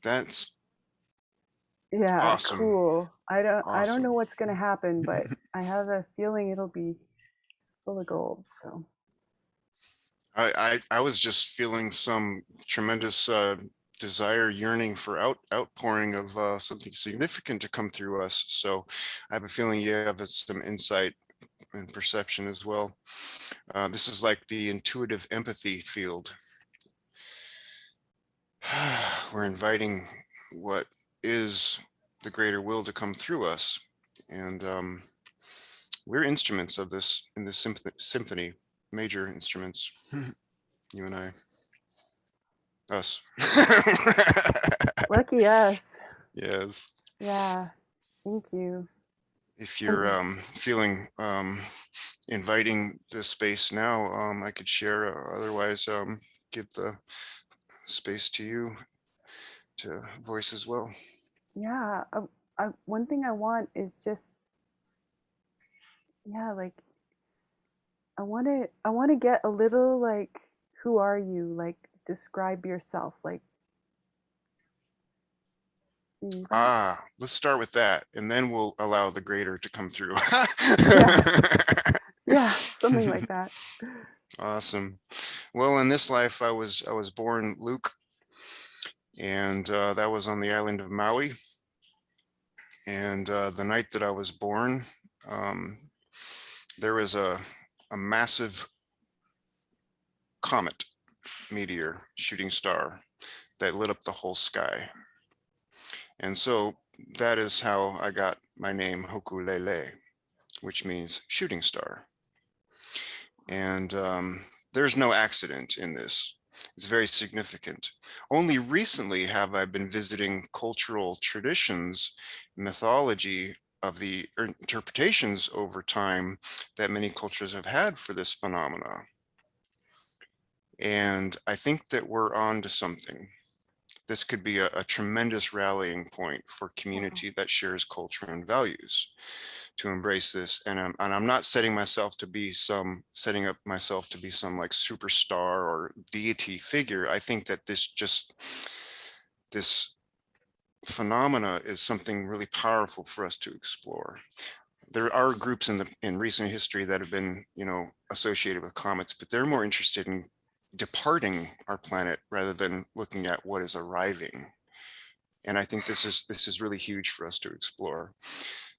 That's Yeah, awesome. cool. I don't know Awesome. what's gonna happen, but I have a feeling it'll be full of gold. So I was just feeling some tremendous desire, yearning for outpouring of something significant to come through us. So I have a feeling you have some insight and perception as well. This is like the intuitive empathy field. We're inviting what is the greater will to come through us. And we're instruments of this in this symphony, major instruments, you and I, us. lucky us. Yes. Yeah, thank you. If And you're feeling inviting the space now, I could share, otherwise give the space to you to voice as well. yeah, one thing I want is just yeah, like I want to get a little like who are you? Like describe yourself. Like mm, Let's start with that, and then we'll allow the greater to come through. yeah, yeah, something like that. Awesome. Well, in this life, I was born Luke, and that was on the island of Maui. And the night that I was born, um, there was a massive comet, meteor, shooting star that lit up the whole sky. And so that is how I got my name Hokulele, which means shooting star. And there's no accident in this. It's very significant. Only recently have I been visiting cultural traditions, mythology of the interpretations over time that many cultures have had for this phenomena. And I think that we're on to something. This could be a tremendous rallying point for Wow. community that shares culture and values to embrace this. And I'm not setting up myself to be some like superstar or deity figure. I think that this phenomena is something really powerful for us to explore. There are groups in recent history that have been, associated with comets, but they're more interested in departing our planet rather than looking at what is arriving. And I think this is really huge for us to explore.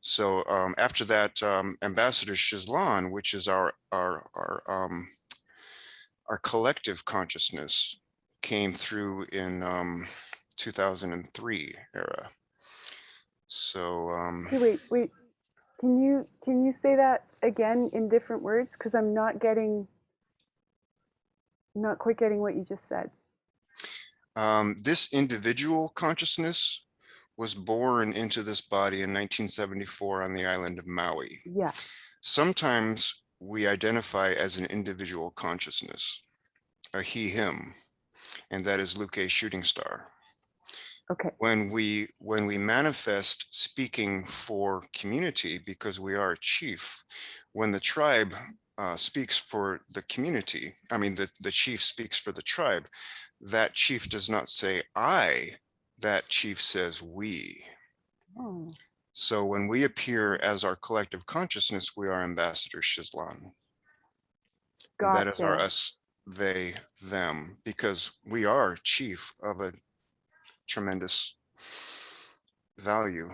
So after that, Ambassador Shizlan, which is our collective consciousness, came through in 2003 era. So Okay, wait. Can you say that again in different words? Because I'm not quite getting what you just said. this individual consciousness was born into this body in 1974 on the island of Maui. Yeah. Sometimes we identify as an individual consciousness, a he, him, and that is Luke A. Shooting Star. Okay. When we manifest speaking for community, because we are a chief, when the tribe speaks for the community, I mean, the chief speaks for the tribe, that chief does not say I, that chief says we. Oh, So when we appear as our collective consciousness, we are Ambassador Shizlan. And that is our gotcha. us, they, them, because we are chief of a tremendous value,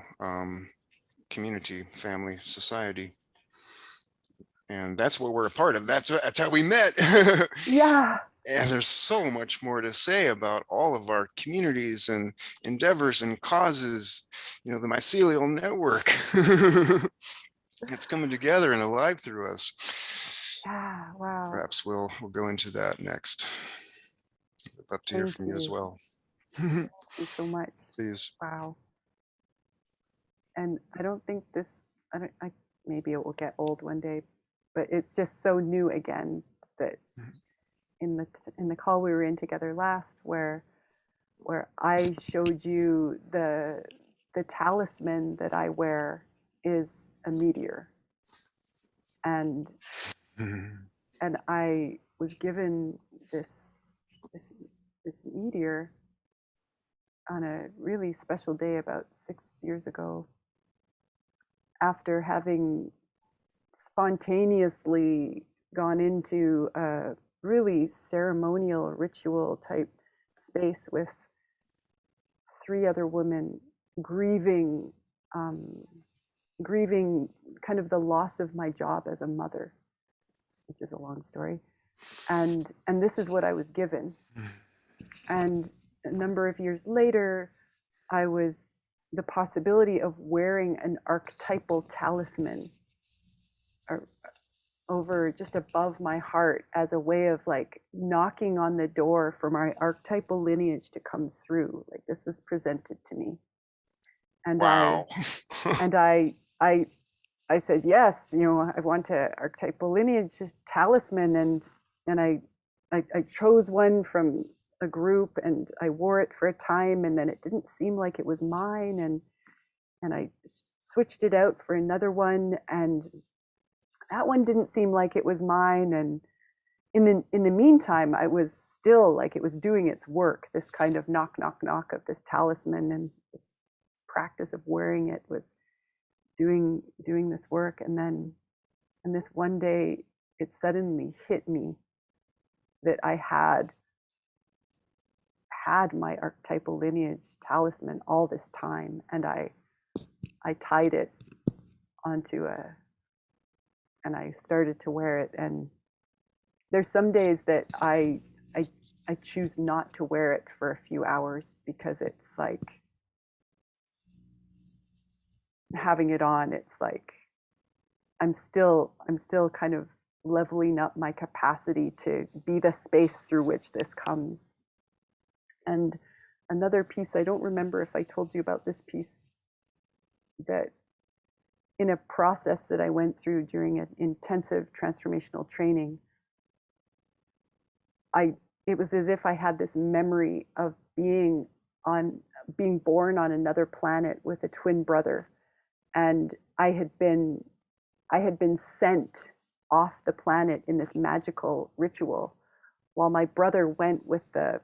community, family, society. And that's what we're a part of. That's how we met. Yeah. And there's so much more to say about all of our communities and endeavors and causes, the mycelial network. It's coming together and alive through us. Yeah. Wow. Perhaps we'll go into that next. I'd love to hear Thank from you as you. well. Thank you so much. Please. Wow. And I don't think this. I don't. I maybe it will get old one day, but it's just so new again that in the call we were in together last, where I showed you the talisman that I wear is a meteor, and and I was given this this meteor on a really special day about 6 years ago, after having spontaneously gone into a really ceremonial ritual type space with 3 other women, grieving um, grieving kind of the loss of my job as a mother, which is a long story. And this is what I was given. And a number of years later, I was the possibility of wearing an archetypal talisman over just above my heart as a way of like knocking on the door for my archetypal lineage to come through. Like this was presented to me. And Wow. I said, yes, I want a archetypal lineage talisman. And I chose one from a group and I wore it for a time, and then it didn't seem like it was mine. And I switched it out for another one, and that one didn't seem like it was mine. And in the meantime, I was still like, it was doing its work. This kind of knock, knock, knock of this talisman, and this practice of wearing it was doing this work. And this one day, it suddenly hit me that I had my archetypal lineage talisman all this time, and I tied it onto and I started to wear it. And there's some days that I choose not to wear it for a few hours, because it's like having it on, it's like I'm still kind of leveling up my capacity to be the space through which this comes. And another piece, I don't remember if I told you about this piece, that in a process that I went through during an intensive transformational training, it was as if I had this memory of being born on another planet with a twin brother, and I had been sent off the planet in this magical ritual, while my brother went with the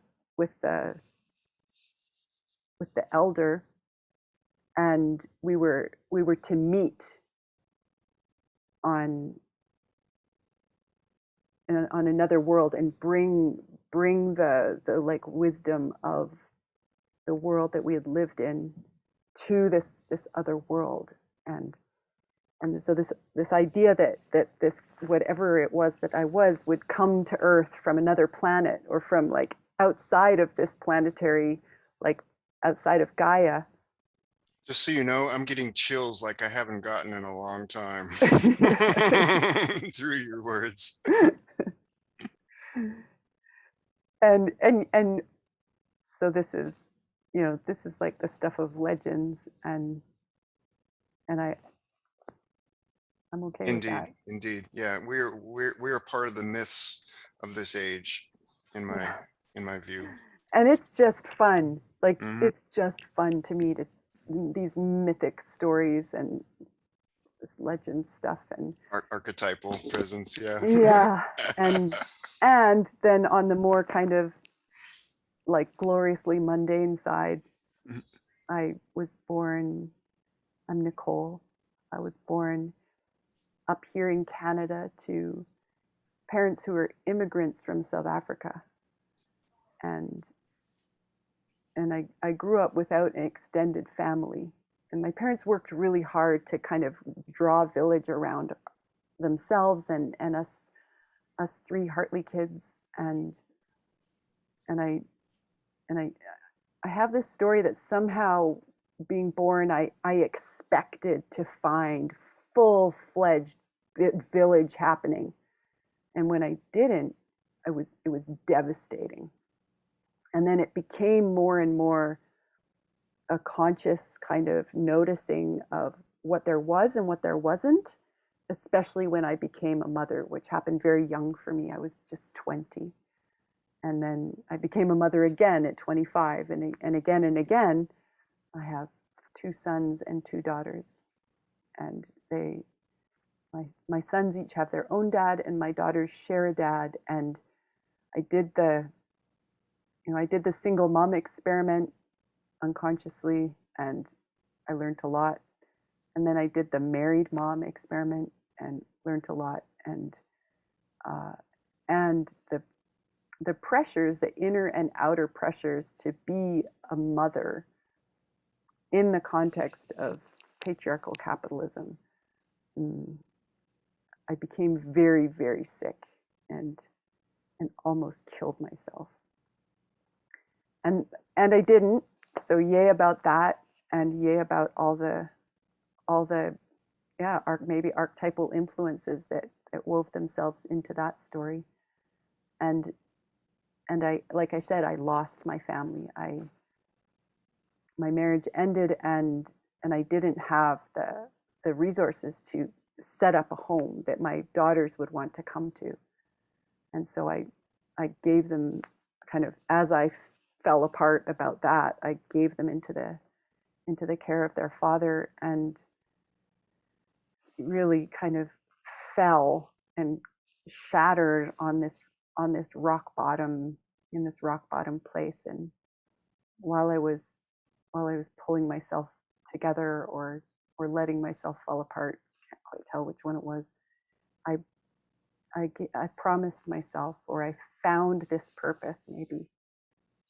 elder, and we were to meet on another world and bring the like wisdom of the world that we had lived in to this other world. And so this idea that this whatever it was that I was would come to Earth from another planet, or from like outside of this planetary, like outside of Gaia. Just so you know, I'm getting chills like I haven't gotten in a long time through your words. and so this is like the stuff of legends, and I'm okay with Indeed, that. indeed. Yeah, we're part of the myths of this age, in Yeah. my view. And it's just fun. Like Hmm. it's just fun to me to these mythic stories and this legend stuff. And Archetypal presence, yeah. yeah. And then on the more kind of like gloriously mundane side, I was born, I'm Nicole. I was born up here in Canada to parents who were immigrants from South Africa. And I grew up without an extended family. And my parents worked really hard to kind of draw a village around themselves and us 3 Hartley kids. And I and I have this story that somehow, being born, I expected to find full-fledged village happening. And when I didn't, it was devastating. And then it became more and more a conscious kind of noticing of what there was and what there wasn't, especially when I became a mother, which happened very young for me. I was just 20. And then I became a mother again at 25, and again and again. I have 2 sons and 2 daughters, and my sons each have their own dad, and my daughters share a dad. And I did the single mom experiment unconsciously, and I learned a lot. And then I did the married mom experiment and learned a lot. And the pressures, the inner and outer pressures to be a mother in the context of patriarchal capitalism. I became very, very sick and almost killed myself. And I didn't. So yay about that, and yay about all the maybe archetypal influences that wove themselves into that story. And I, like I said, I lost my family. My marriage ended, and I didn't have the resources to set up a home that my daughters would want to come to. And so I gave them, kind of as I fell apart about that, I gave them into the care of their father, and really kind of fell and shattered on this rock bottom, in this rock bottom place. And while I was pulling myself together, or letting myself fall apart, can't quite tell which one it was, I promised myself, or I found this purpose maybe,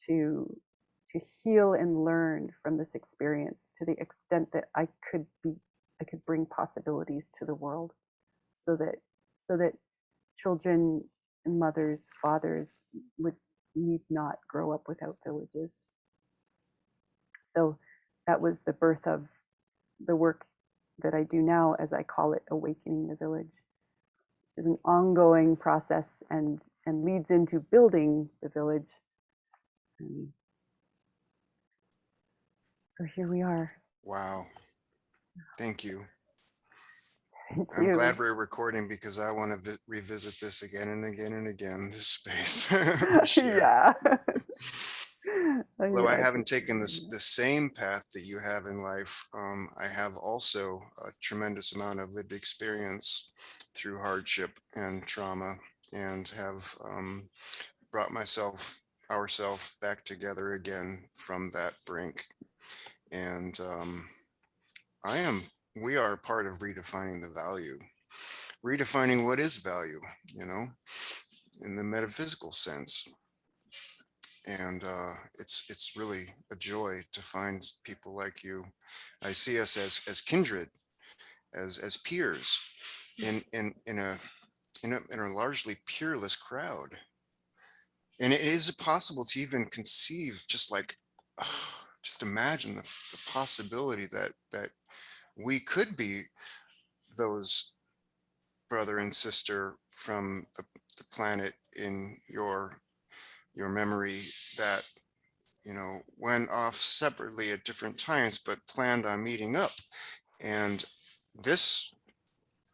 to heal and learn from this experience to the extent that I could bring possibilities to the world, so that children and mothers, fathers would need not grow up without villages. So that was the birth of the work that I do now, as I call it, Awakening the Village. It's an ongoing process, and leads into building the village. So here we are. Wow. Thank you. Thank I'm you. glad we're recording, because I want to revisit this again and again and again, this space. Yeah. Although I haven't taken the same path that you have in life, I have also a tremendous amount of lived experience through hardship and trauma, and have brought ourselves back together again from that brink. And we are part of redefining the value, redefining what is value, in the metaphysical sense. And it's really a joy to find people like you. I see us as kindred, as peers, in a largely peerless crowd. And it is possible to even conceive, just imagine the possibility that we could be those brother and sister from the planet in your memory, that went off separately at different times but planned on meeting up. And this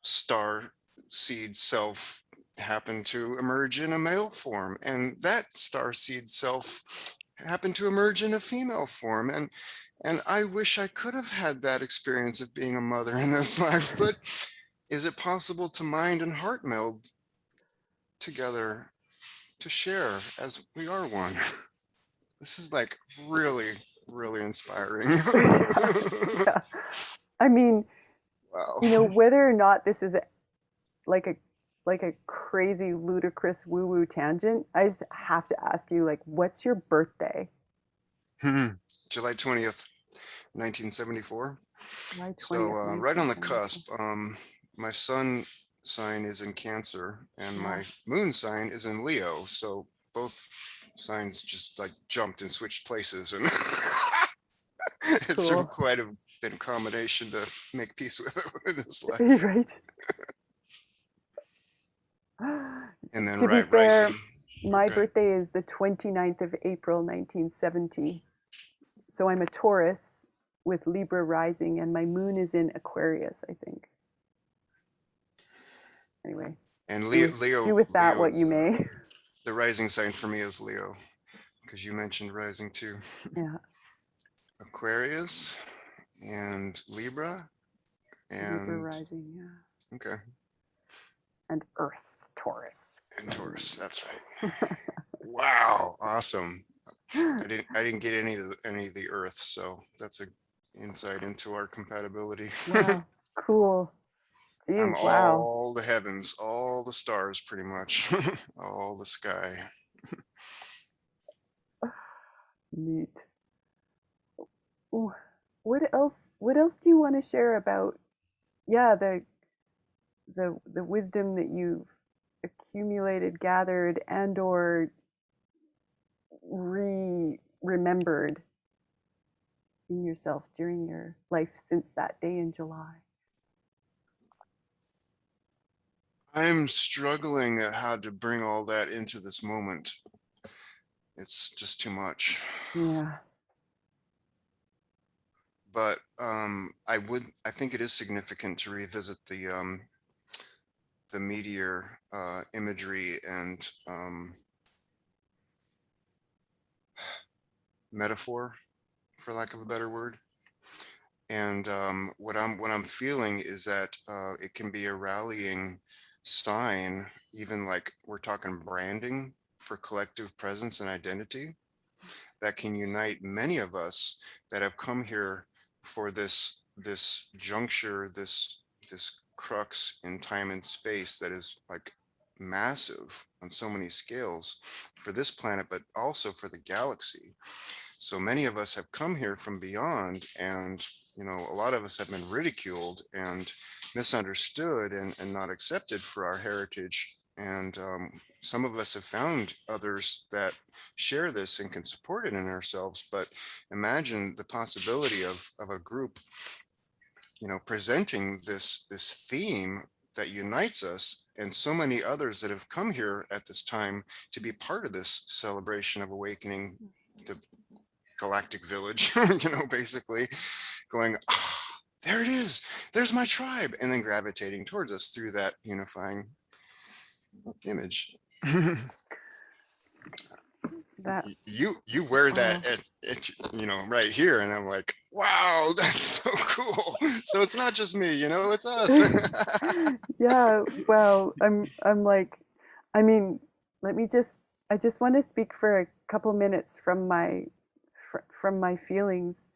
star seed self happened to emerge in a male form, and that star seed self happened to emerge in a female form. And I wish I could have had that experience of being a mother in this life, but is it possible to mind and heart meld together to share as we are one? This is like really, really inspiring. Yeah. I mean, Wow. whether or not this is like a crazy, ludicrous woo-woo tangent, I just have to ask you, like, what's your birthday? July 20th, 1974. July 20th, So right on the 1974. cusp. My sun sign is in Cancer, and Yeah. my moon sign is in Leo. So both signs just like jumped and switched places, and it's Cool. quite a bit of combination to make peace with in this life. Right. And then To be fair, rising. my Okay. birthday is the 29th of April, 1970. So I'm a Taurus with Libra rising, and my moon is in Aquarius, I think. Anyway, And do with that what you may. The rising sign for me is Leo, because you mentioned rising too. Yeah. Aquarius and Libra and Libra rising, yeah. okay. And Earth, Taurus. And Taurus, that's right. Wow, awesome. I didn't get any of the Earth, so that's a insight into our compatibility. Wow, cool. I'm Geez, wow. all the heavens, all the stars, pretty much, all the sky. Neat. Ooh, what else? What else do you want to share about? Yeah, the wisdom that you've accumulated, gathered, and or remembered in yourself during your life since that day in July. I'm struggling at how to bring all that into this moment. It's just too much. Yeah. But I think it is significant to revisit the meteor imagery and metaphor, for lack of a better word. And what I'm feeling is that it can be a rallying sign, even like we're talking branding for collective presence and identity, that can unite many of us that have come here for this juncture, this crux in time and space that is like massive on so many scales for this planet, but also for the galaxy. So many of us have come here from beyond, and a lot of us have been ridiculed and misunderstood and not accepted for our heritage. And some of us have found others that share this and can support it in ourselves. But imagine the possibility of a group, presenting this theme that unites us and so many others that have come here at this time to be part of this celebration of awakening the galactic village, basically going, "Ah, there it is, there's my tribe," and then gravitating towards us through that unifying image. That You wear wow. that right here, and I'm like, wow, that's so cool. So it's not just me, it's us. Yeah, wow. I'm like, I mean, let me just I just want to speak for a couple minutes from from my feelings.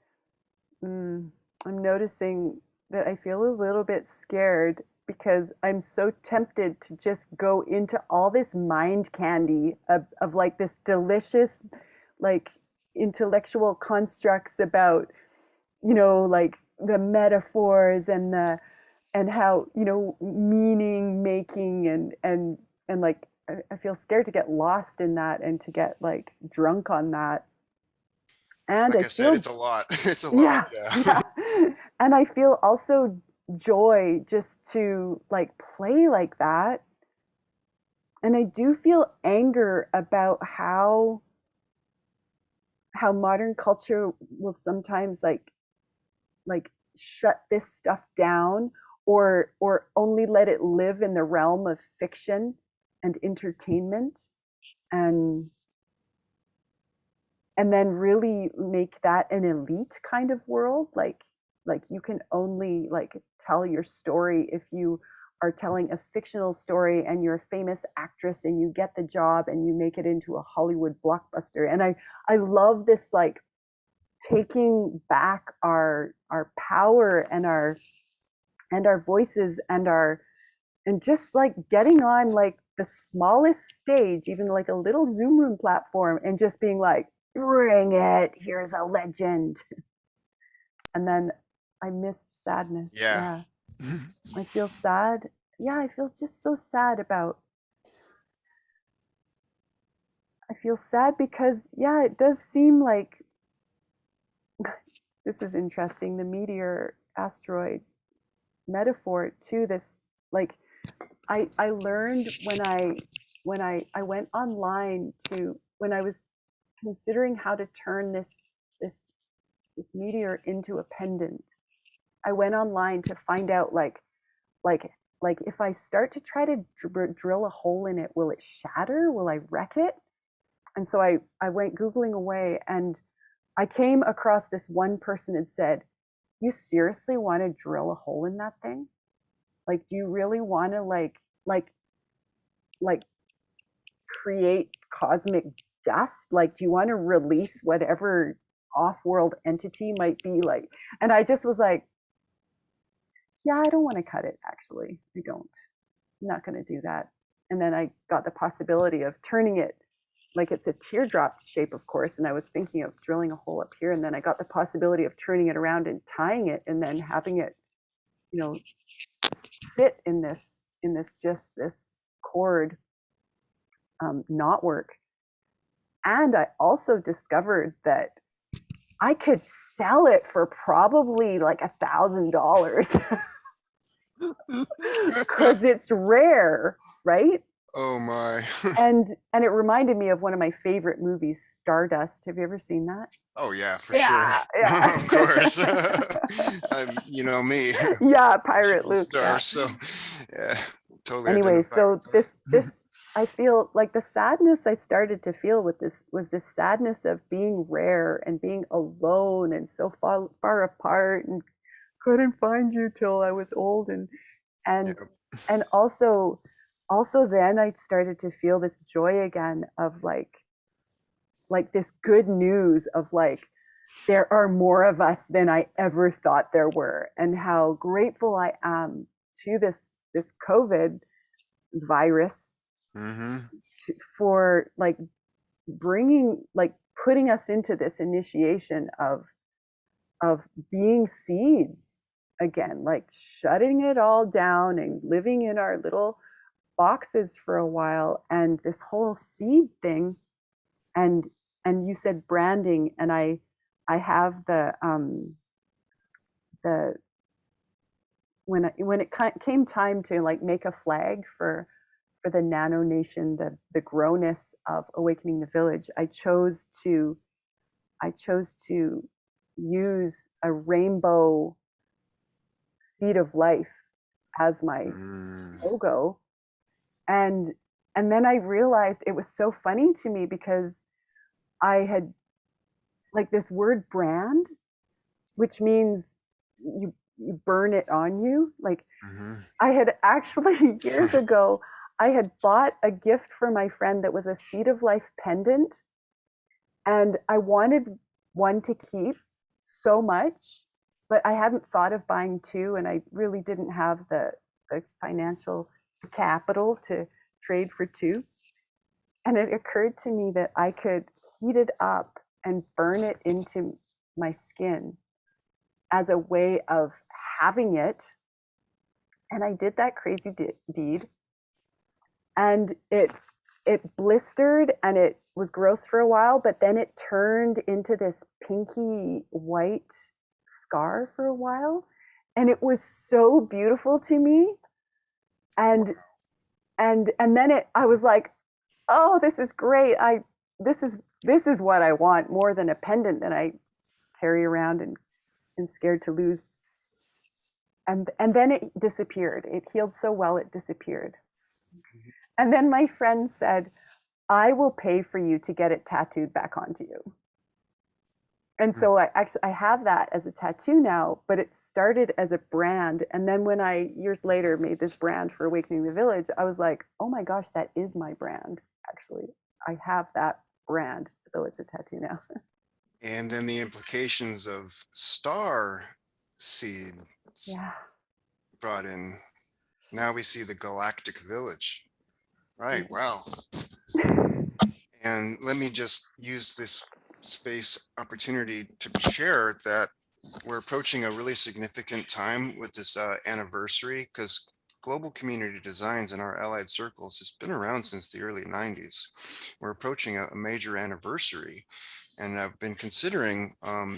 Mm, I'm noticing that I feel a little bit scared because I'm so tempted to just go into all this mind candy of like this delicious, like intellectual constructs about, like the metaphors and how, meaning making and like I feel scared to get lost in that and to get like drunk on that. And Like I I said, feel it's a lot. It's a lot. yeah, Yeah. yeah. And I feel also joy just to like play like that. And I do feel anger about how modern culture will sometimes like shut this stuff down or only let it live in the realm of fiction and entertainment and and then really make that an elite kind of world, like you can only like tell your story if you are telling a fictional story and you're a famous actress and you get the job and you make it into a Hollywood blockbuster. And I love this like taking back our power and our voices and just like getting on like the smallest stage, even like a little Zoom room platform, and just being like, bring it, here's a legend. And then I missed sadness. Yeah. Yeah. I feel sad. Yeah, I feel just so sad about I feel sad because yeah, it does seem like this is interesting, the meteor asteroid metaphor to this like I learned when I went online to when I was considering how to turn this this meteor into a pendant. I went online to find out like like if I start to try to drill a hole in it, will it shatter? Will I wreck it? And so I went googling away and I came across this one person and said, "You seriously want to drill a hole in that thing? Like, do you really want to like create cosmic dust? Like, do you want to release whatever off-world entity might be like? And I just was like, yeah, I don't want to cut it, actually. I don't. I'm not going to do that. And then I got the possibility of turning it, like it's a teardrop shape, of course. And I was thinking of drilling a hole up here. And then I got the possibility of turning it around and tying it and then having it, you know, sit in this cord knotwork. And I also discovered that I could sell it for probably like $1,000 because it's rare, right? Oh my. And it reminded me of one of my favorite movies, Stardust. Have you ever seen that? Oh yeah, for sure. Yeah, yeah. Of course. You know me, Yeah, Pirate shooting Luke. star. Yeah. So yeah, totally Anyway, identify so with this that. I feel like the sadness I started to feel with this was this sadness of being rare and being alone and so far apart and couldn't find you till I was old Yeah. and and also then I started to feel this joy again of like this good news of like there are more of us than I ever thought there were, and how grateful I am to this COVID virus Mm-hmm. for like bringing like putting us into this initiation of being seeds again, like shutting it all down and living in our little boxes for a while, and this whole seed thing. and and you said branding, and I have the when it came time to like make a flag for the Nano Nation, the growness of Awakening the Village, I chose to use a rainbow seed of life as my Mm. logo. and and then I realized it was so funny to me because I had like this word brand, which means you burn it on you. Like Mm-hmm. I had actually years ago, I had bought a gift for my friend that was a Seed of Life pendant, and I wanted one to keep so much, but I hadn't thought of buying two, and I really didn't have the financial capital to trade for two. And it occurred to me that I could heat it up and burn it into my skin as a way of having it. And I did that crazy deed, and it blistered and it was gross for a while, but then it turned into this pinky white scar for a while, and it was so beautiful to me. And then I was like, oh, this is great. This is what I want more than a pendant that I carry around and am scared to lose. And then it disappeared. It healed so well it disappeared. And then my friend said, I will pay for you to get it tattooed back onto you. And so I have that as a tattoo now, but it started as a brand. And then when I years later made this brand for Awakening the Village, I was like, oh my gosh, that is my brand. Actually, I have that brand, though it's a tattoo now. And then the implications of star seed Yeah. brought in. Now we see the galactic village. Right. Wow. And let me just use this space opportunity to share that we're approaching a really significant time with this anniversary, because global community designs in our allied circles has been around since the early 90s. We're approaching a major anniversary, and I've been considering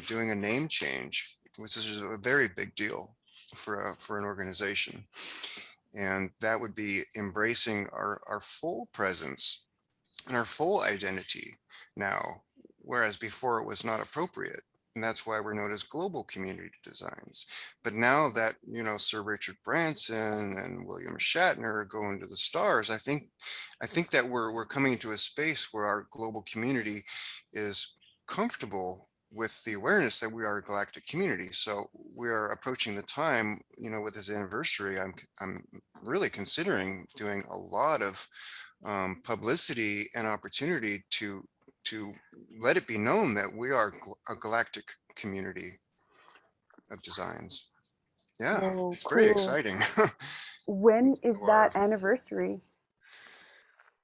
doing a name change, which is a very big deal for an organization. And that would be embracing our full presence and our full identity now, whereas before it was not appropriate. And that's why we're known as global community designs. But now that, Sir Richard Branson and William Shatner are going to the stars, I think that we're coming into a space where our global community is comfortable with the awareness that we are a galactic community. So we are approaching the time, with this anniversary, I'm really considering doing a lot of publicity and opportunity to to let it be known that we are a galactic community of designs. Yeah, Oh, it's very cool. exciting. When is So that anniversary?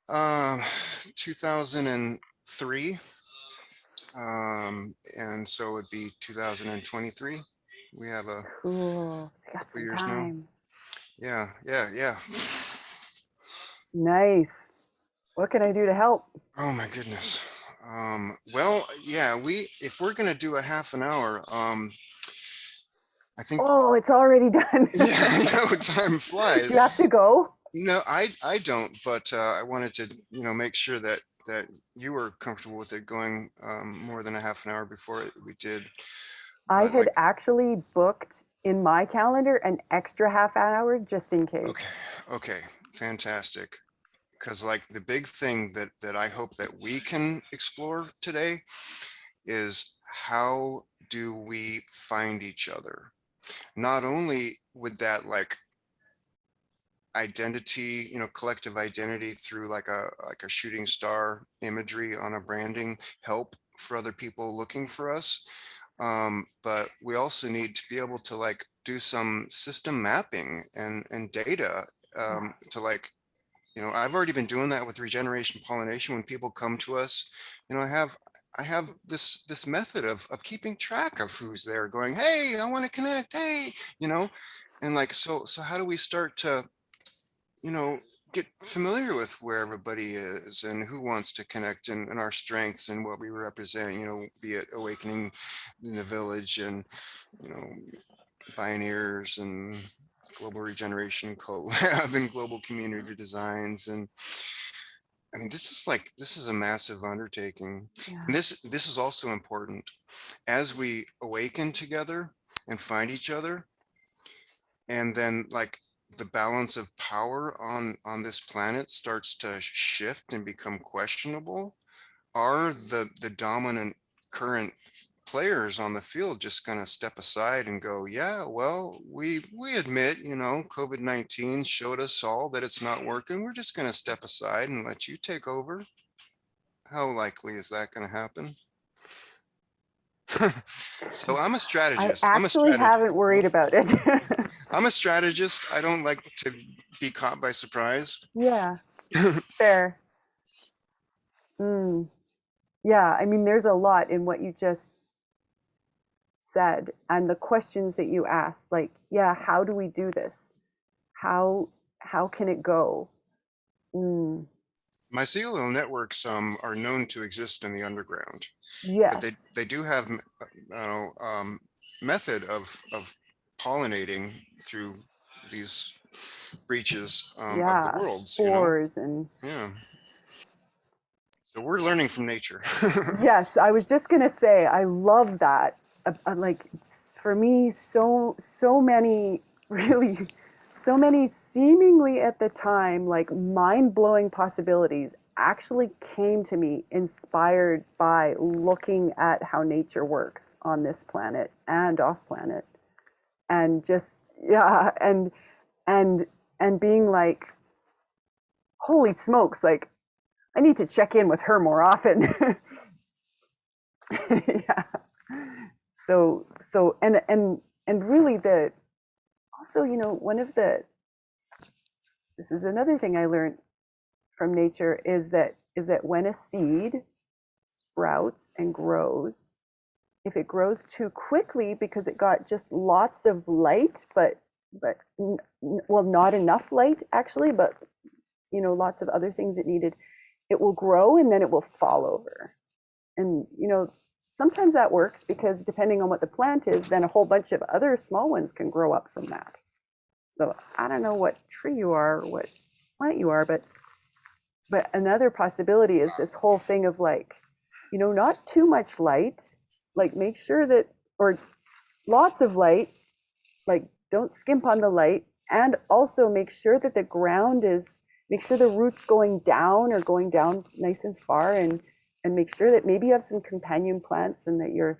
um 2003, and so it'd be 2023. We have a Cool. It's got couple some years now. time. Yeah, yeah, yeah. Nice. What can I do to help? Oh my goodness. Well, yeah, if we're gonna do a half an hour, I think, Oh, it's already done. yeah, I know time Do you flies. have to go? No, I don't, but I wanted to, make sure that you were comfortable with it going more than a half an hour before we did. I But had like, actually booked in my calendar an extra half hour just in okay, case. okay, fantastic. Because like the big thing that I hope that we can explore today is how do we find each other? Not only would that like identity, collective identity through like a shooting star imagery on a branding help for other people looking for us, but we also need to be able to like do some system mapping and data, Yeah. to like, I've already been doing that with regeneration pollination. When people come to us, I have this method of keeping track of who's there, going, hey, I want to connect, hey, you know and like, so how do we start to, you know, get familiar with where everybody is and who wants to connect, and our strengths and what we represent, be it awakening in the village, and, you know, pioneers, and global regeneration collab, and global community designs. And I mean, this is a massive undertaking. And Yeah. this is also important as we awaken together and find each other, and then like the balance of power on this planet starts to shift and become questionable. Are the dominant current players on the field just going to step aside and go, yeah, well, we admit, COVID-19 showed us all that it's not working, we're just going to step aside and let you take over? How likely is that going to happen? So I'm a I strategist. I'm a actually haven't strategist. worried about it. I'm a strategist. I don't like to be caught by surprise. Yeah, fair. Mm. Yeah, I mean, there's a lot in what you just said and the questions that you asked. Like, yeah, how do we do this? How how can it go? Mm. Mycelial networks are known to exist in the underground, but Yes. they do have method of pollinating through these breaches of the Yeah, worlds. spores and Yeah. So we're learning from nature. yes, I was just gonna say I love that. Like for me, so many really, so many seemingly at the time like mind blowing possibilities actually came to me inspired by looking at how nature works on this planet and off planet, and just yeah, and and being like, holy smokes, like I need to check in with her more often. Yeah. So and really the also, one of the this is another thing I learned from nature is that when a seed sprouts and grows, if it grows too quickly because it got just lots of light, but well, not enough light actually, but lots of other things it needed, it will grow and then it will fall over. And sometimes that works because depending on what the plant is, then a whole bunch of other small ones can grow up from that. So I don't know what tree you are or what plant you are, but another possibility is this whole thing of like, not too much light, like make sure that, or lots of light, like don't skimp on the light, and also make sure that the ground is, make sure the roots going down or going down nice and far, and make sure that maybe you have some companion plants and that you're,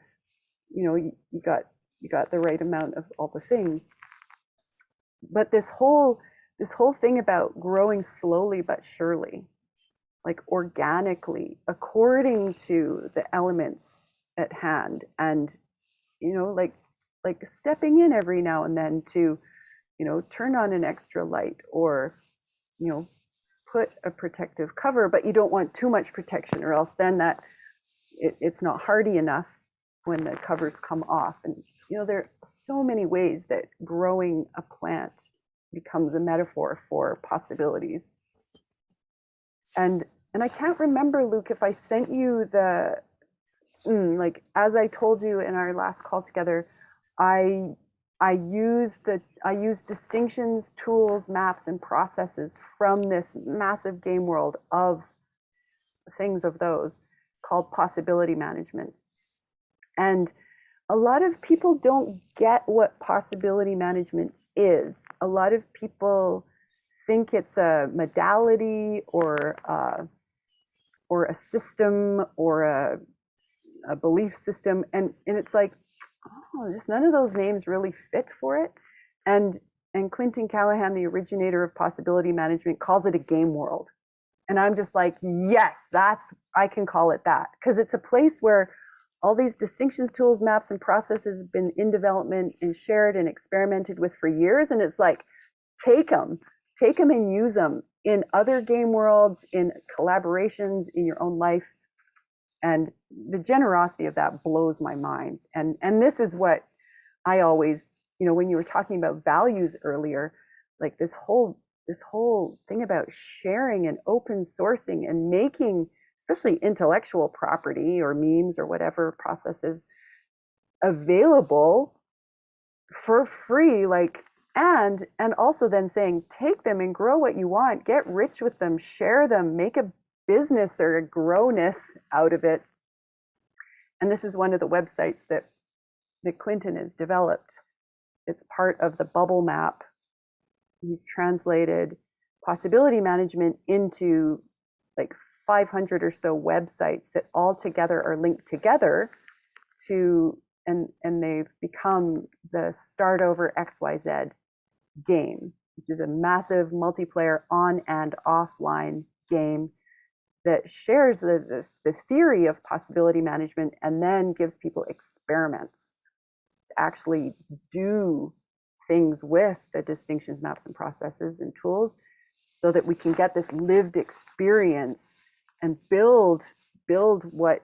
you got the right amount of all the things. But this whole thing about growing slowly but surely, like organically according to the elements at hand, and like stepping in every now and then to turn on an extra light, or you know put a protective cover, but you don't want too much protection, or else then it's not hardy enough when the covers come off. And there are so many ways that growing a plant becomes a metaphor for possibilities. And I can't remember, Luke, if I sent you the like, as I told you in our last call together, I I use distinctions, tools, maps, and processes from this massive game world of things of those called possibility management. And a lot of people don't get what possibility management is. A lot of people think it's a modality, or a system, or a belief system, and it's like, oh, just none of those names really fit for it. And Clinton Callahan, the originator of possibility management, calls it a game world. And I'm just like, yes, I can call it that, because it's a place where all these distinctions, tools, maps, and processes have been in development and shared and experimented with for years. And it's like, take them and use them in other game worlds, in collaborations, in your own life. And the generosity of that blows my mind. And this is what I always, when you were talking about values earlier, like this whole thing about sharing and open sourcing and making, especially intellectual property or memes or whatever processes, available for free, like, and also then saying, take them and grow what you want, get rich with them, share them, make a business or a growness out of it. And this is one of the websites that Clinton has developed. It's part of the bubble map. He's translated possibility management into like 500 or so websites that all together are linked together to, and they've become the Start Over XYZ game, which is a massive multiplayer on and offline game that shares the theory of possibility management, and then gives people experiments to actually do things with the distinctions, maps, and processes and tools, so that we can get this lived experience and build what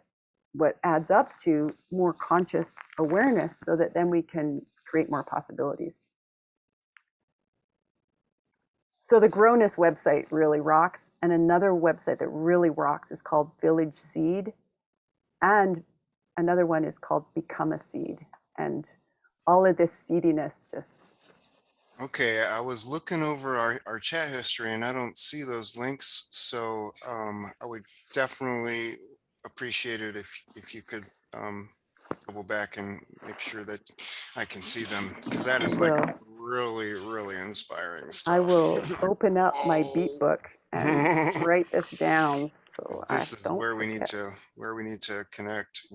adds up to more conscious awareness, so that then we can create more possibilities. So the Growness website really rocks. And another website that really rocks is called Village Seed. And another one is called Become a Seed. And all of this seediness just... Okay, I was looking over our chat history and I don't see those links. So I would definitely appreciate it if you could double back and make sure that I can see them, because that is like really, really inspiring stuff. I will open up my Oh. beat book and write this down, so This I is don't where we forget. need to connect,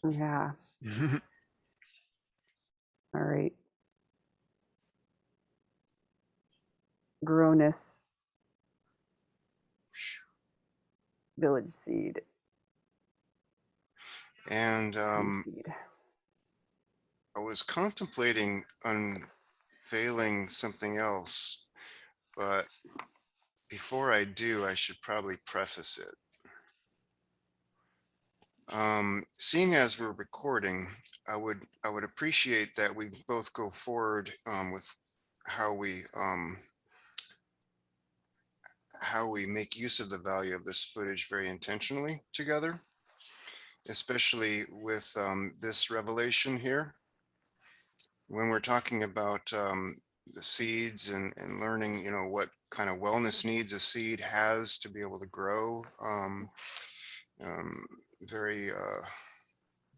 Yeah. All right. Growness Village Seed. And Seed. I was contemplating unveiling something else, but before I do, I should probably preface it. Seeing as we're recording, I would appreciate that we both go forward with how we make use of the value of this footage very intentionally together, especially with this revelation here. When we're talking about the seeds and learning, what kind of wellness needs a seed has to be able to grow very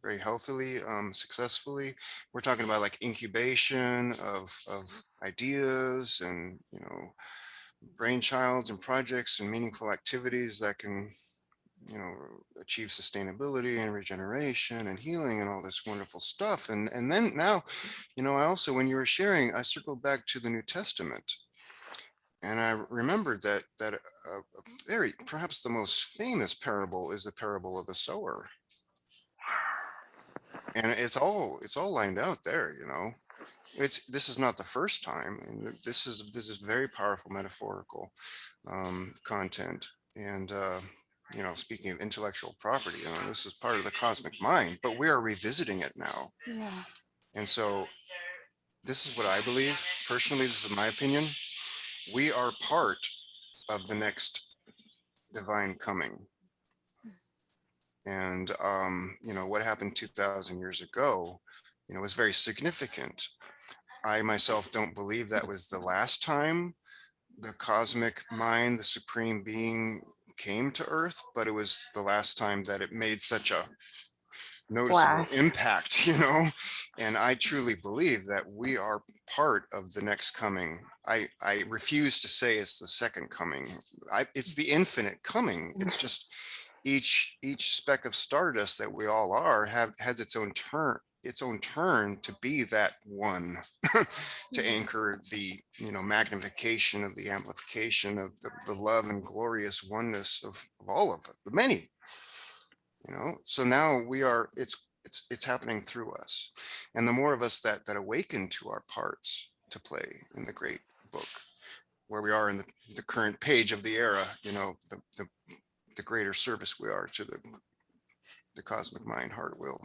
very healthily, successfully. We're talking about like incubation of ideas, and brainchilds and projects and meaningful activities that can achieve sustainability and regeneration and healing and all this wonderful stuff. And then now, I also, when you were sharing, I circled back to the New Testament, And I remembered that a very, perhaps the most famous parable is the parable of the sower. And it's all lined out there, you know. This is not the first time, and this is very powerful metaphorical content. And you know, speaking of intellectual property, you know, this is part of the cosmic mind, but we are revisiting it now. Yeah. And so this is what I believe personally. This is my opinion. We are part of the next divine coming. And you know, what happened 2,000 years ago, you know, was very significant. I myself don't believe that was the last time the cosmic mind, the supreme being, came to Earth, but it was the last time that it made such a noticeable Splash. impact, you know. And I truly believe that we are part of the next coming. I refuse to say it's the second coming. It's the infinite coming. It's just each speck of stardust that we all are has its own turn to be that one, to anchor the, you know, magnification of the amplification of the love and glorious oneness of all of it, the many, you know. So now we are, it's happening through us, and the more of us that awaken to our parts to play in the great book, where we are in the current page of the era, you know, the greater service we are to the cosmic mind, heart, will.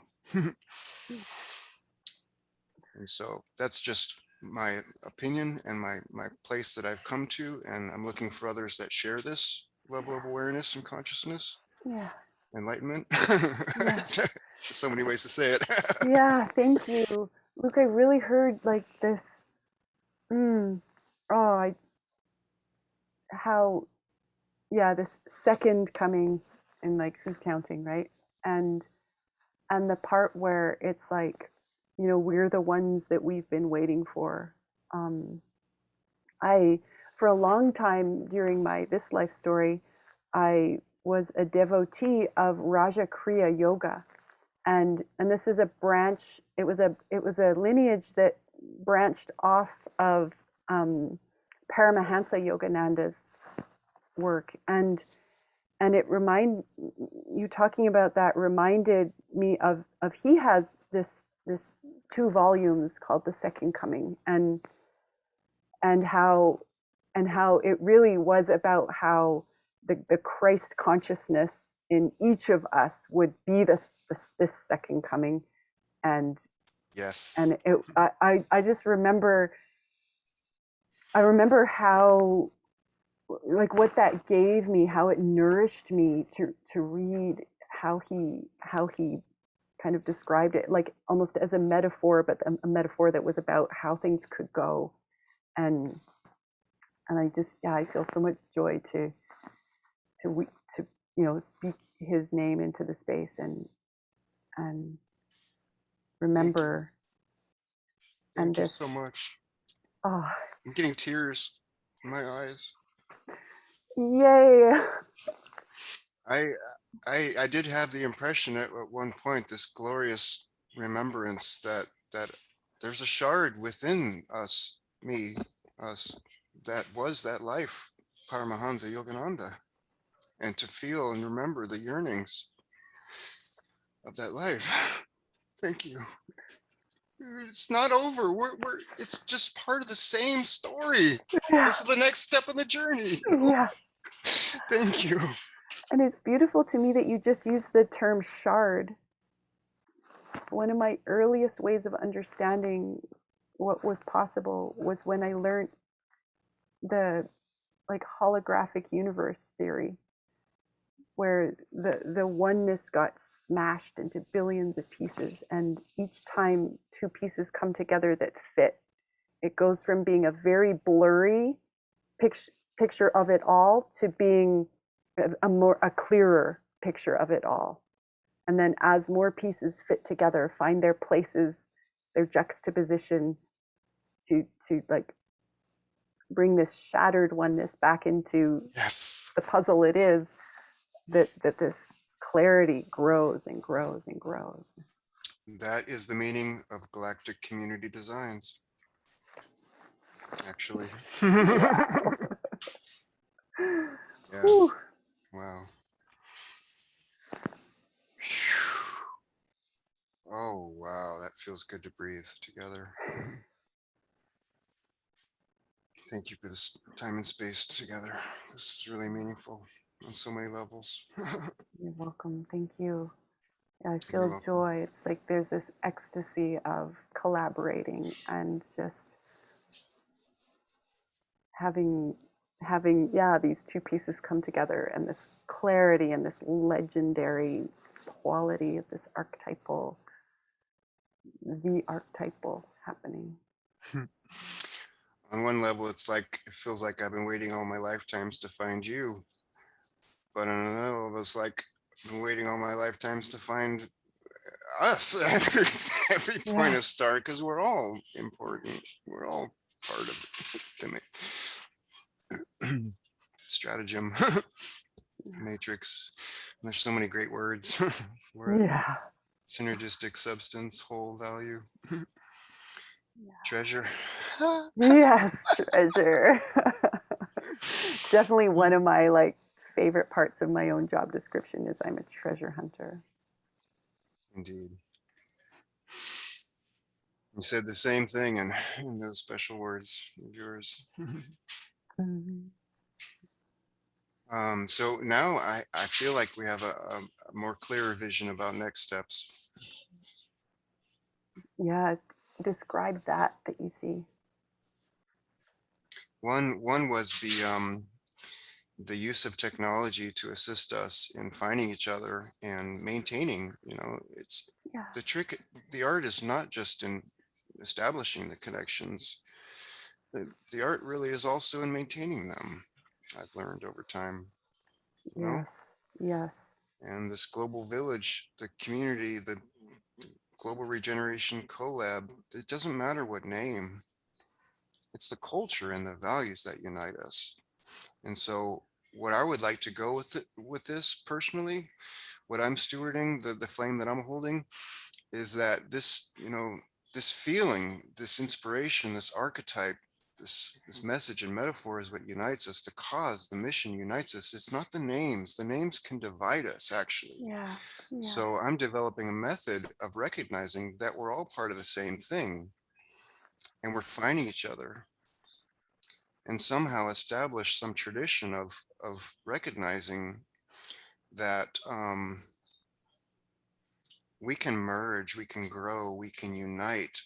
And so that's just my opinion and my place that I've come to, and I'm looking for others that share this level of awareness and consciousness, Yeah. enlightenment. Yeah. Just so many ways to say it. Yeah. Thank you, Luke. I really heard like this. Oh, how, yeah, this second coming, and like who's counting, right? And the part where it's like, you know, we're the ones that we've been waiting for. Um, I, for a long time during this life story, I was a devotee of Raja Kriya Yoga, and this is a branch. It was a lineage that branched off of Paramahansa Yogananda's work, and it you talking about that reminded me of he has this 2 volumes called The Second Coming, and how it really was about how the Christ consciousness in each of us would be this second coming. And Yes. I just remember, how, like, what that gave me, how it nourished me to read how he kind of described it, like almost as a metaphor, but a metaphor that was about how things could go. And I just, yeah, I feel so much joy to you know, speak his name into the space, and Thank you. remember. And Thank you this, so much. oh, I'm getting tears in my eyes. yay. I I did have the impression at one point, this glorious remembrance that there's a shard within us, me, us, that was that life, Paramahansa Yogananda, and to feel and remember the yearnings of that life. Thank you. It's not over. It's just part of the same story. Yeah. This is the next step in the journey. Yeah. Thank you. And it's beautiful to me that you just used the term shard. One of my earliest ways of understanding what was possible was when I learned the, like, holographic universe theory, where the oneness got smashed into billions of pieces, and each time 2 pieces come together that fit, it goes from being a very blurry picture of it all to being a clearer picture of it all. And then as more pieces fit together, find their places, their juxtaposition, to like bring this shattered oneness back into Yes. the puzzle it is, that this clarity grows and grows and grows. That is the meaning of galactic community designs, actually. Wow. Yeah. Whew. Wow. Oh, wow. That feels good to breathe together. Thank you for this time and space together. This is really meaningful on so many levels. You're welcome. Thank you. I You're feel welcome. joy. It's like there's this ecstasy of collaborating and just having yeah, these two pieces come together, and this clarity and this legendary quality of this archetypal, the archetypal happening. On one level, it feels like I've been waiting all my lifetimes to find you. But on another level, it's like I've been waiting all my lifetimes to find us every point Yes. of start, because we're all important. We're all part of the stratagem matrix. And there's so many great words for it. Yeah. Synergistic substance, whole value, Yeah. treasure. Yes, treasure. It's definitely one of my like favorite parts of my own job description is I'm a treasure hunter. Indeed. You said the same thing in those special words of yours. Mhm. So now I feel like we have a more clearer vision about next steps. Yeah, describe that you see. One was the use of technology to assist us in finding each other and maintaining. It's Yeah. the trick. The art is not just in establishing the connections. The art really is also in maintaining them. I've learned over time. You know, Yes. Yes. and this global village, the community, the global regeneration collab. It doesn't matter what name. It's the culture and the values that unite us. And so what I would like to go with this personally, what I'm stewarding, the flame that I'm holding, is that this feeling, this inspiration, this archetype, this message and metaphor is what unites us. The cause, the mission unites us. It's not the names. The names can divide us, actually. Yeah. Yeah. So I'm developing a method of recognizing that we're all part of the same thing, and we're finding each other, and somehow establish some tradition of recognizing that we can merge, we can grow, we can unite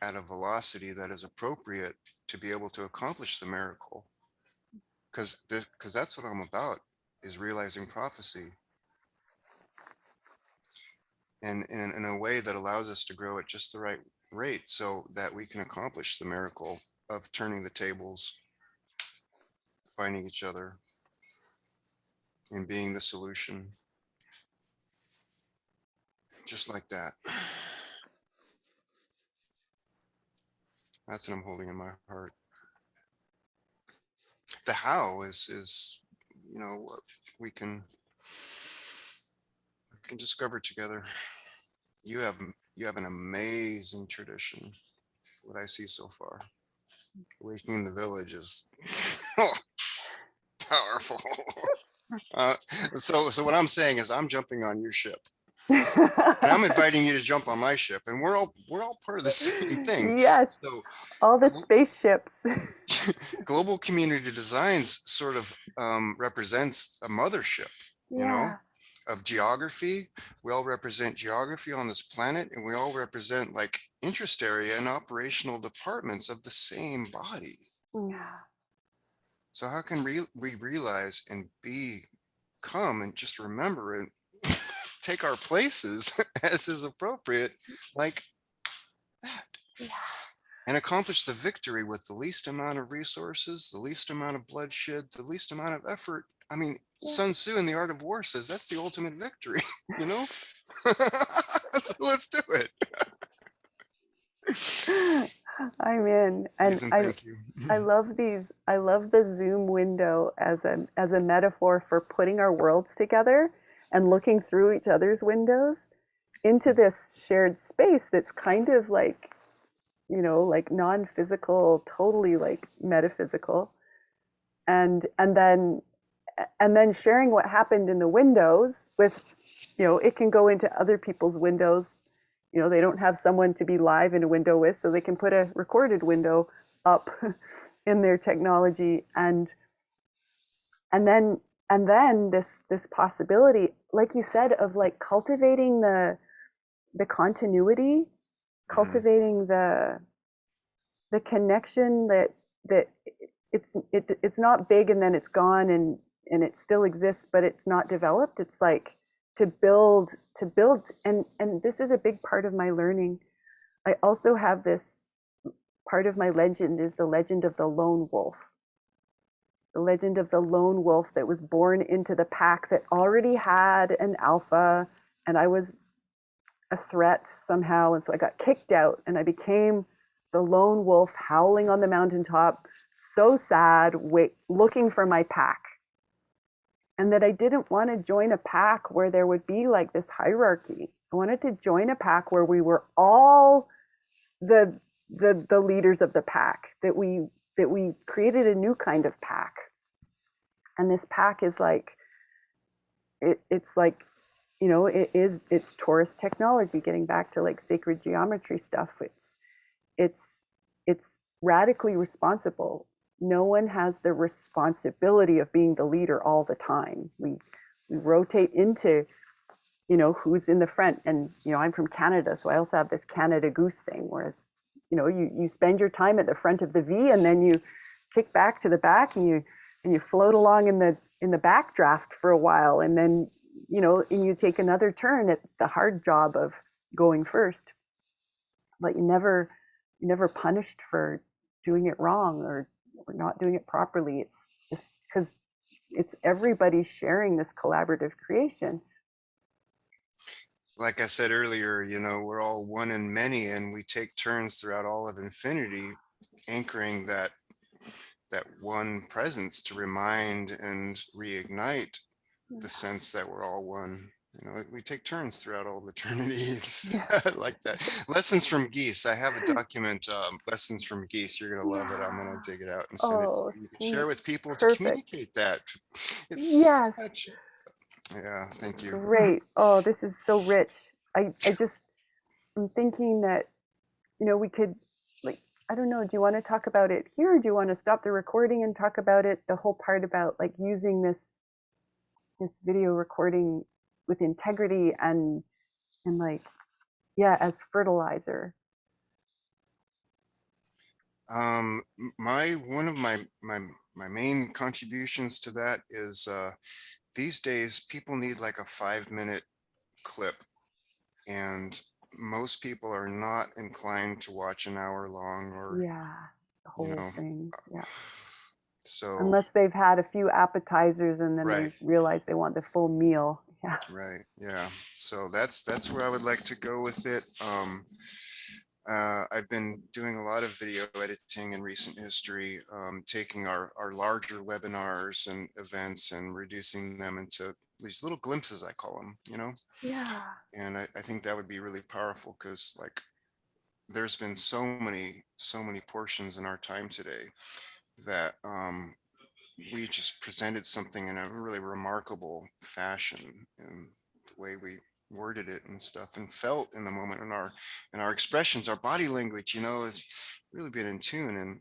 at a velocity that is appropriate to be able to accomplish the miracle. Because that's what I'm about, is realizing prophecy, and in a way that allows us to grow at just the right rate so that we can accomplish the miracle of turning the tables, finding each other, and being the solution, just like that. That's what I'm holding in my heart. The how is what we can discover together. You have you have an amazing tradition. What I see so far, Awakening the Village is powerful. Uh, so what I'm saying is I'm jumping on your ship, and I'm inviting you to jump on my ship, and we're all part of the same thing. Yes. So All the spaceships. global community designs sort of represents a mothership, Yeah. of geography. We all represent geography on this planet, and we all represent like interest area and operational departments of the same body. Yeah. So how can we realize and come and just remember and take our places as is appropriate, like that, Yeah. and accomplish the victory with the least amount of resources, the least amount of bloodshed, the least amount of effort. I mean, Yeah. Sun Tzu in The Art of War says that's the ultimate victory, you know? So let's do it. I'm in. And Please and thank you. I love these. I love the Zoom window as a metaphor for putting our worlds together and looking through each other's windows into this shared space that's kind of like, like non-physical, totally like metaphysical. and then sharing what happened in the windows with, it can go into other people's windows. They don't have someone to be live in a window with, so they can put a recorded window up in their technology, and then this possibility, like you said, of like cultivating the continuity, cultivating the connection that it's not big and then it's gone, and it still exists but it's not developed. It's like to build, and this is a big part of my learning. I also have this part of my legend is the legend of the lone wolf. The legend of the lone wolf that was born into the pack that already had an alpha, and I was a threat somehow, and so I got kicked out and I became the lone wolf howling on the mountaintop, so sad, looking for my pack. And that I didn't want to join a pack where there would be like this hierarchy. I wanted to join a pack where we were all the leaders of the pack, that we created a new kind of pack. And this pack is like, it's like, it's Taurus technology, getting back to like sacred geometry stuff. It's radically responsible. No one has the responsibility of being the leader all the time. We rotate into, who's in the front. And, I'm from Canada, so I also have this Canada Goose thing where, you spend your time at the front of the V, and then you kick back to the back, and you float along in the backdraft for a while, and then, and you take another turn at the hard job of going first. But you never punished for doing it wrong or not doing it properly. It's just because it's everybody sharing this collaborative creation. Like I said earlier, we're all one in many, and we take turns throughout all of infinity, anchoring that one presence to remind and reignite the sense that we're all one. We take turns throughout all eternities. Like that. Lessons from Geese. I have a document, Lessons from Geese. You're going to love it. I'm going to dig it out and send it to Oh, you. You can sweet. share with people to Perfect. communicate that. It's Yes. such, yeah, thank you. Great. Oh, this is so rich. I'm thinking that, we could, like, I don't know, do you want to talk about it here, or do you want to stop the recording and talk about it, the whole part about like using this video recording with integrity and like, yeah, as fertilizer? One of my main contributions to that is, these days people need like a 5-minute clip, and most people are not inclined to watch an hour long, or Yeah, the you whole know thing. Yeah. so Unless they've had a few appetizers and then right, they realize they want the full meal. Yeah. right, yeah, so that's where I would like to go with it. I've been doing a lot of video editing in recent history, taking our larger webinars and events and reducing them into these little glimpses, I call them. Yeah. And I think that would be really powerful, because like there's been so many portions in our time today that we just presented something in a really remarkable fashion, and the way we worded it and stuff and felt in the moment, in our expressions, our body language, has really been in tune, and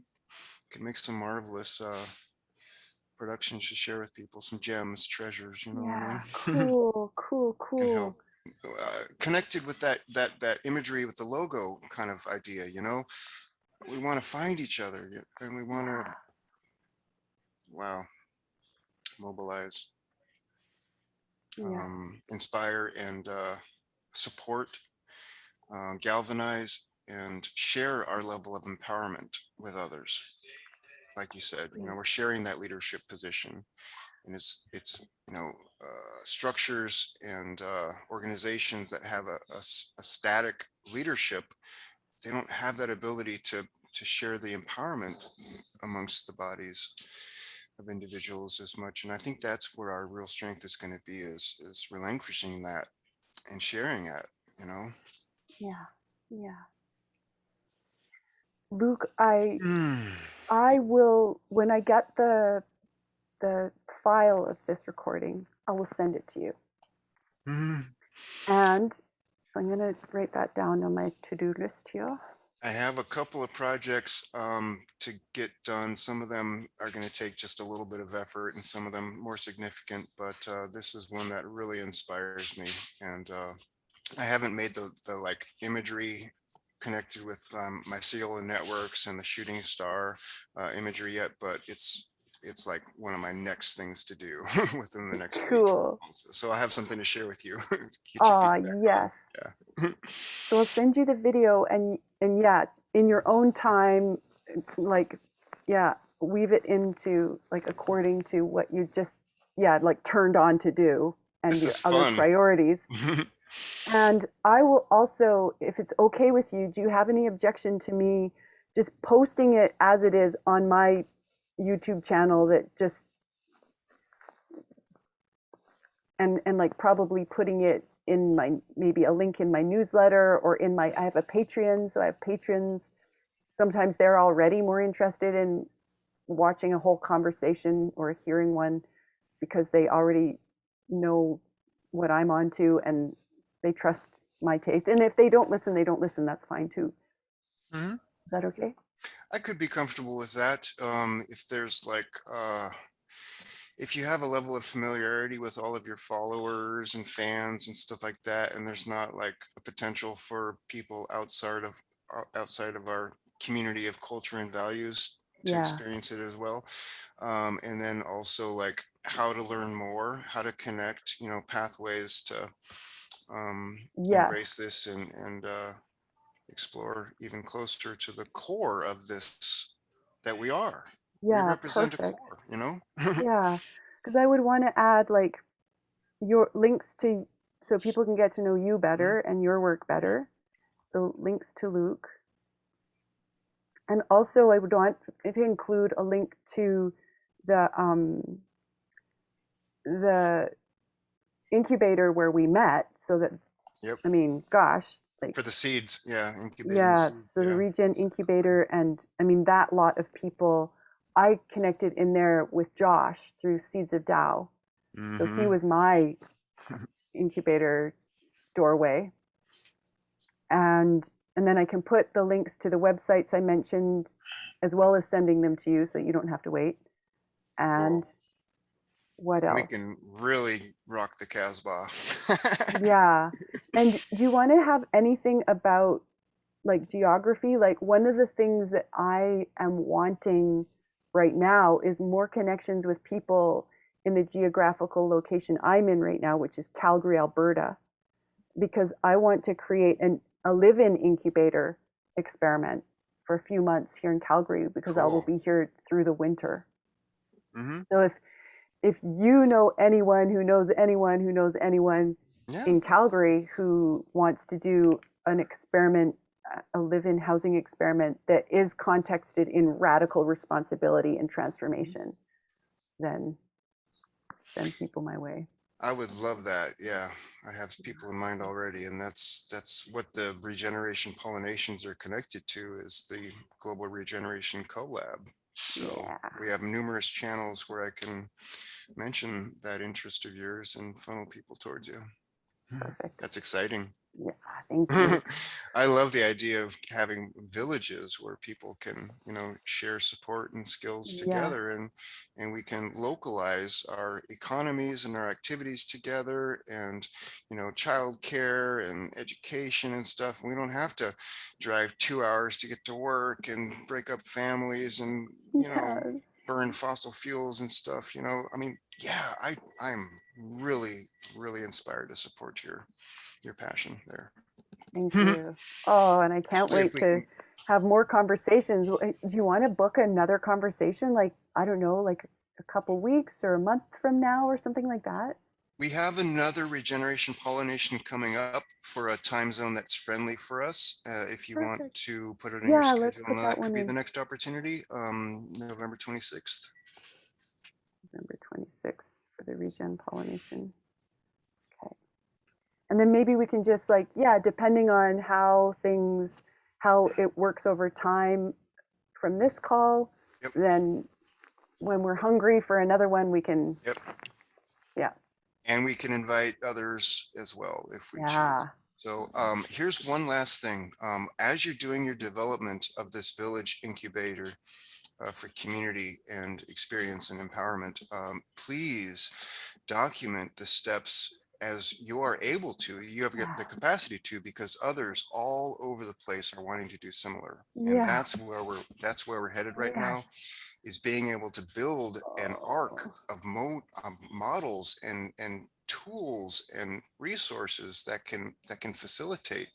can make some marvelous productions to share with people, some gems, treasures, you know what I Yeah. mean? Cool. Cool. And help Cool. connected with that imagery, with the logo kind of idea. We want to find each other, and we want to, Yeah. wow, mobilize, Yes. inspire, and support, galvanize, and share our level of empowerment with others. Like you said, Sweet. we're sharing that leadership position, and it's structures and organizations that have a static leadership. They don't have that ability to share the empowerment amongst the bodies of individuals as much. And I think that's where our real strength is going to be, is relinquishing that and sharing it, you know. Yeah. Yeah. Luke, I Mm. I will, when I get the the file of this recording. I will send it to you. Mhm. And so I'm going to write that down on my to-do list here. I have a couple of projects to get done. Some of them are going to take just a little bit of effort, and some of them more significant. But this is one that really inspires me, and I haven't made the like imagery connected with mycelial networks and the shooting star imagery yet, but it's like one of my next things to do within the next week. Cool. Also. So I have something to share with you. Get your Ah, feedback on. yes. Yeah. So I'll send you the video, and yeah, in your own time, like, yeah, weave it into like according to what you just, yeah, like turned on to do and This your is other fun. priorities. And I will also, if it's okay with you, do you have any objection to me just posting it as it is on my YouTube channel, that just, and like probably putting it in my, maybe a link in my newsletter, or in my, I have a Patreon, so I have patrons. Sometimes they're already more interested in watching a whole conversation or hearing one because they already know what I'm onto and they trust my taste. And if they don't listen, they don't listen. That's fine too. Mhm. Is that okay? I could be comfortable with that. If there's like, if you have a level of familiarity with all of your followers and fans and stuff like that, and there's not like a potential for people outside of our community of culture and values to Yeah. experience it as well. And then also like how to learn more, how to connect, pathways to Yes. embrace this and explore even closer to the core of this that we are. We Yeah. represent a Perfect. core. Yeah. Because I would want to add like your links to, so people can get to know you Mhm. better and your work better. So links to Luke. And also I would want to include a link to the incubator where we met, so that, Yep. I mean, gosh, like, For the seeds, yeah, incubating the yeah, seeds, so the yeah. regen Exactly. incubator, and I mean that lot of people I connected in there with Josh through Seeds of Tao. So he Mm-hmm. was my incubator doorway. And then I can put the links to the websites I mentioned, as well as sending them to you so you don't have to wait. Cool. And what We else? can really rock the Casbah. Yeah. And do you want to have anything about like geography? Like, one of the things that I am wanting right now is more connections with people in the geographical location I'm in right now, which is Calgary, Alberta, because I want to create a live-in incubator experiment for a few months here in Calgary, because I will Cool. be here through the winter. Mm-hmm. So if you know anyone who knows anyone who knows anyone Yeah. in Calgary who wants to do an experiment, a live-in housing experiment that is contexted in radical responsibility and transformation, then send people my way. I would love that. Yeah. I have people in mind already, and that's what the regeneration pollinations are connected to, is the Global Regeneration Collab. So Yeah, we have numerous channels where I can mention that interest of yours and funnel people towards you. perfect. That's exciting. Yeah, thank you. I love the idea of having villages where people can, share support and skills Yes, together, and we can localize our economies and our activities together, and childcare and education and stuff. We don't have to drive 2 hours to get to work and break up families and yes. burn fossil fuels and stuff. I mean, yeah, I'm really, really inspired to support your passion there. Thank you. Oh, and I can't Especially if wait we to can. have more conversations. Do you want to book another conversation? Like, I don't know, like a couple weeks or a month from now or something like that? We have another regeneration pollination coming up for a time zone that's friendly for us. If you want Perfect. to put it in your Yeah, let's schedule, and put that that could one be the in. next opportunity, November 26th. November 26th for the regen pollination. Okay. And then maybe we can just like, yeah, depending on how it works over time from this call, Yep. then when we're hungry for another one, we can. Yep. Yeah. And we can invite others as well if we choose. Yeah. So here's one last thing. As you're doing your development of this village incubator for community and experience and empowerment, please document the steps as you are able to. You have Yeah. the capacity to, because others all over the place are wanting to do similar. And Yeah. that's where we're headed right now, Yes. is being able to build an arc Oh, of models and tools and resources that can facilitate.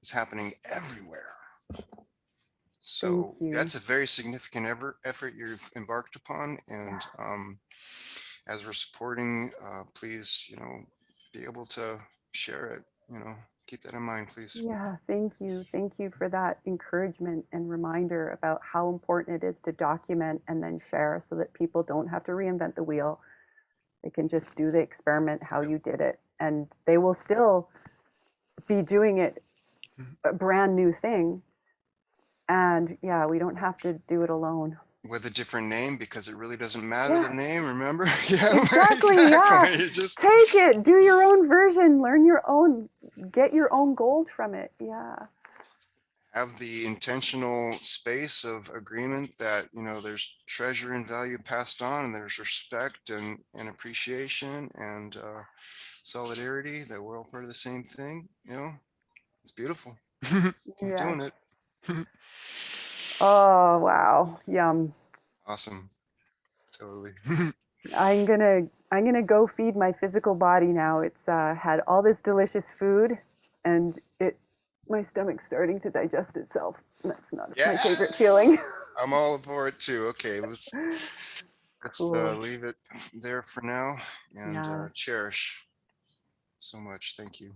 It's happening everywhere. So thank you. that's a very significant effort you've embarked upon. And as we're supporting, please, be able to share it, keep that in mind, please. Yeah, thank you. Thank you for that encouragement and reminder about how important it is to document and then share so that people don't have to reinvent the wheel. They can just do the experiment how you did it, and they will still be doing it a brand new thing. And yeah, we don't have to do it alone. With a different name, because it really doesn't matter Yeah. the name, remember? Yeah, Exactly. Yeah. You just Take it, do your own version, learn your own, get your own gold from it. Yeah. have the intentional space of agreement that there's treasure and value passed on, and there's respect and appreciation and solidarity, that we're all part of the same thing. It's beautiful. We're doing Yes. it. Oh, wow. Yum. Awesome. Totally. I'm gonna go feed my physical body now. It's had all this delicious food, and my stomach's starting to digest itself. That's not my Yeah, favorite feeling. I'm all for it too. Okay, let's Cool. leave it there for now, and Yeah. cherish so much. Thank you.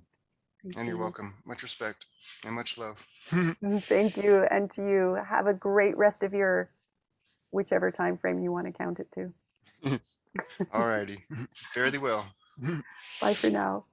Thank And you're you. welcome. Much respect and much love. Thank you, and to you. Have a great rest of your whichever time frame you want to count it to. All righty. Fare thee well. Bye for now.